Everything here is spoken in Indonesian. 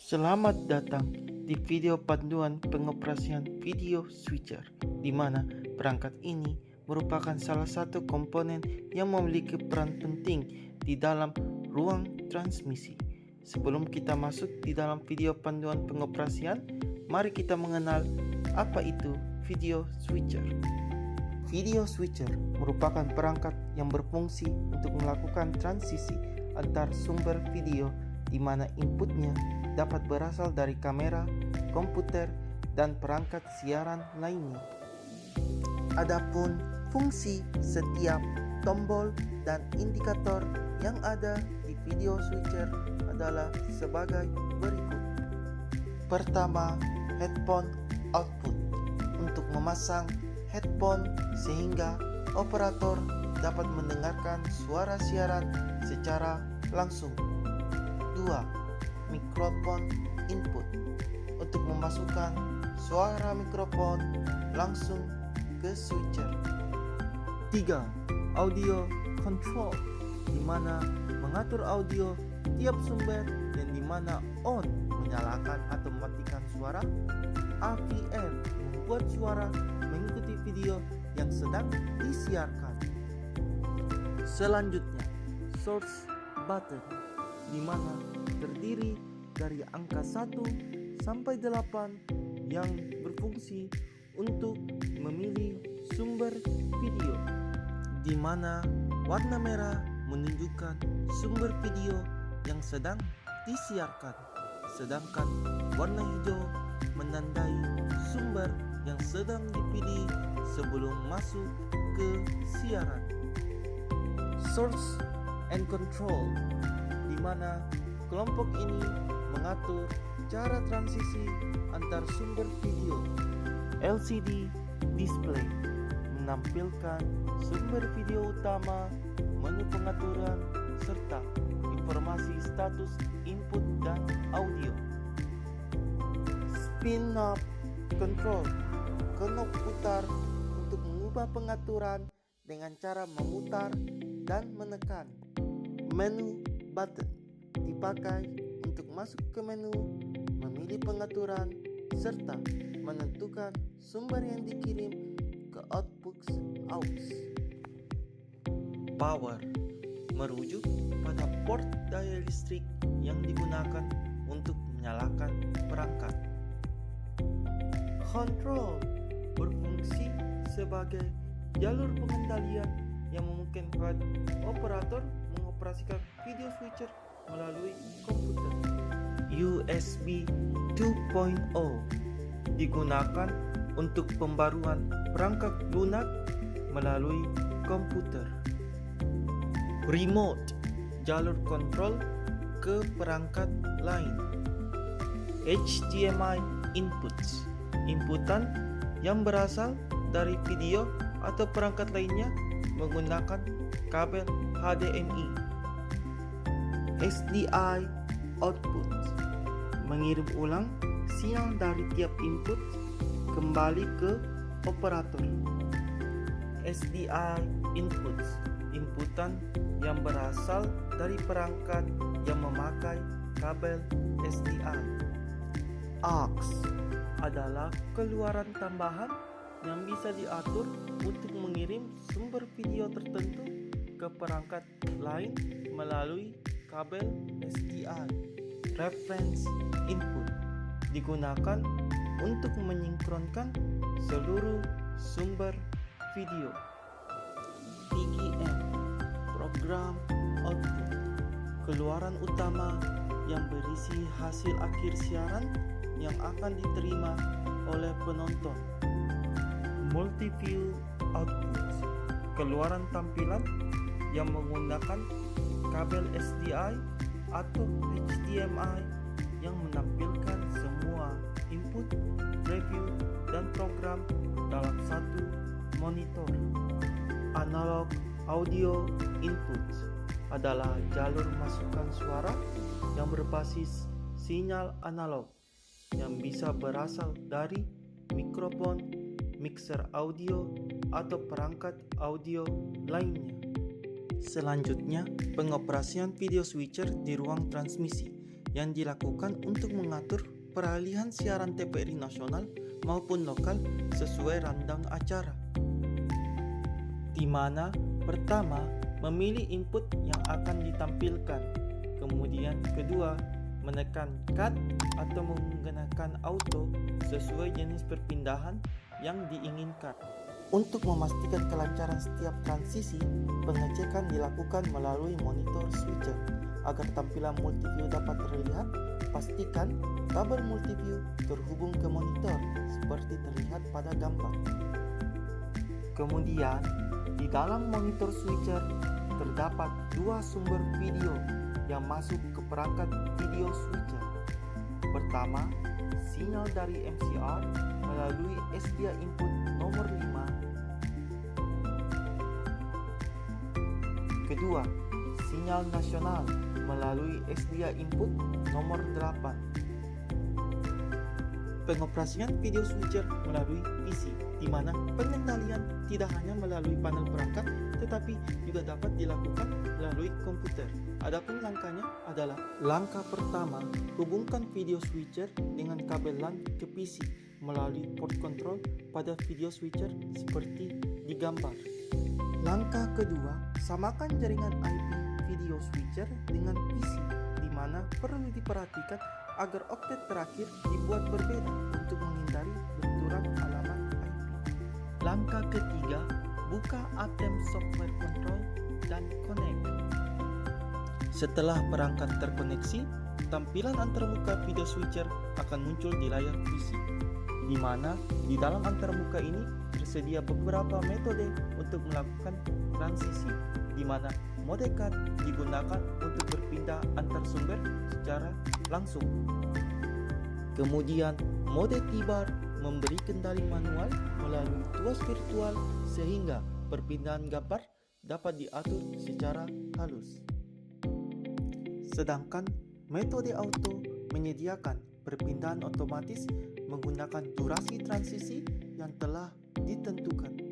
Selamat datang di video panduan pengoperasian video switcher, di mana perangkat ini merupakan salah satu komponen yang memiliki peran penting di dalam ruang transmisi. Sebelum kita masuk di dalam video panduan pengoperasian, mari kita mengenal apa itu video switcher. Video switcher merupakan perangkat yang berfungsi untuk melakukan transisi antar sumber video di mana inputnya dapat berasal dari kamera, komputer, dan perangkat siaran lainnya. Adapun fungsi setiap tombol dan indikator yang ada di video switcher adalah sebagai berikut. Pertama, headphone output untuk memasang headphone sehingga operator dapat mendengarkan suara siaran secara langsung. 2. Mikrofon input untuk memasukkan suara mikrofon langsung ke switcher. 3. Audio control, di mana mengatur audio tiap sumber dan di mana on menyalakan atau mematikan suara. AVR membuat suara mengikuti video yang sedang disiarkan. Selanjutnya, source button, di mana terdiri dari angka 1 sampai 8 yang berfungsi untuk memilih sumber video, di mana warna merah menunjukkan sumber video yang sedang disiarkan, sedangkan warna hijau menandai sumber yang sedang dipilih sebelum masuk ke siaran. Source and control, di mana kelompok ini mengatur cara transisi antar sumber video. LCD display menampilkan sumber video utama, menu pengaturan, serta informasi status input dan audio. Spin knob control, knob putar untuk mengubah pengaturan dengan cara memutar dan menekan. Menu button dipakai untuk masuk ke menu, memilih pengaturan, serta menentukan sumber yang dikirim ke output aux. Power merujuk pada port daya listrik yang digunakan untuk menyalakan perangkat. Control berfungsi sebagai jalur pengendalian yang memungkinkan operator mengoperasikan video switcher melalui komputer. USB 2.0 digunakan untuk pembaruan perangkat lunak melalui komputer. Remote, jalur kontrol ke perangkat lain. HDMI inputs, inputan yang berasal dari video atau perangkat lainnya menggunakan kabel HDMI. SDI output, mengirim ulang sinyal dari tiap input kembali ke operator. SDI inputs, inputan yang berasal dari perangkat yang memakai kabel SDI. AUX adalah keluaran tambahan yang bisa diatur untuk mengirim sumber video tertentu ke perangkat lain melalui kabel SDI. Reference input digunakan untuk menyinkronkan seluruh sumber video. PGM, program output, keluaran utama yang berisi hasil akhir siaran yang akan diterima oleh penonton. Multi-view output, keluaran tampilan yang menggunakan kabel SDI atau HDMI yang menampilkan semua input, preview, dan program dalam satu monitor. Analog audio input adalah jalur masukan suara yang berbasis sinyal analog yang bisa berasal dari mikrofon, mixer audio, atau perangkat audio lainnya. Selanjutnya, pengoperasian video switcher di ruang transmisi, yang dilakukan untuk mengatur peralihan siaran TVRI nasional maupun lokal sesuai rundown acara. Di mana pertama, memilih input yang akan ditampilkan. Kemudian kedua, menekan cut atau menggunakan auto sesuai jenis perpindahan yang diinginkan. Untuk memastikan kelancaran setiap transisi, pengecekan dilakukan melalui monitor switcher. Agar tampilan multiview dapat terlihat, pastikan kabel multiview terhubung ke monitor seperti terlihat pada gambar. Kemudian, di dalam monitor switcher terdapat dua sumber video yang masuk ke perangkat video switcher. Pertama, sinyal dari MCR melalui SDA input nomor 5. Kedua, sinyal nasional melalui SDA input nomor 8. Pengoperasian video switcher melalui PC, di mana pengendalian tidak hanya melalui panel perangkat, tetapi juga dapat dilakukan melalui komputer. Adapun langkahnya adalah: langkah pertama, hubungkan video switcher dengan kabel LAN ke PC melalui port control pada video switcher seperti di gambar. Langkah kedua, samakan jaringan IP video switcher dengan PC, di mana perlu diperhatikan agar oktet terakhir dibuat berbeda untuk menghindari benturan alamat IP. Langkah ketiga, buka ATEM Software Control dan connect. Setelah perangkat terkoneksi, tampilan antarmuka video switcher akan muncul di layar PC, di mana di dalam antarmuka ini tersedia beberapa metode untuk melakukan transisi, di mana mode cut digunakan untuk berpindah antar sumber secara langsung. Kemudian mode T-bar memberi kendali manual melalui tuas virtual sehingga perpindahan gambar dapat diatur secara halus. Sedangkan metode auto menyediakan perpindahan otomatis menggunakan durasi transisi yang telah ditentukan.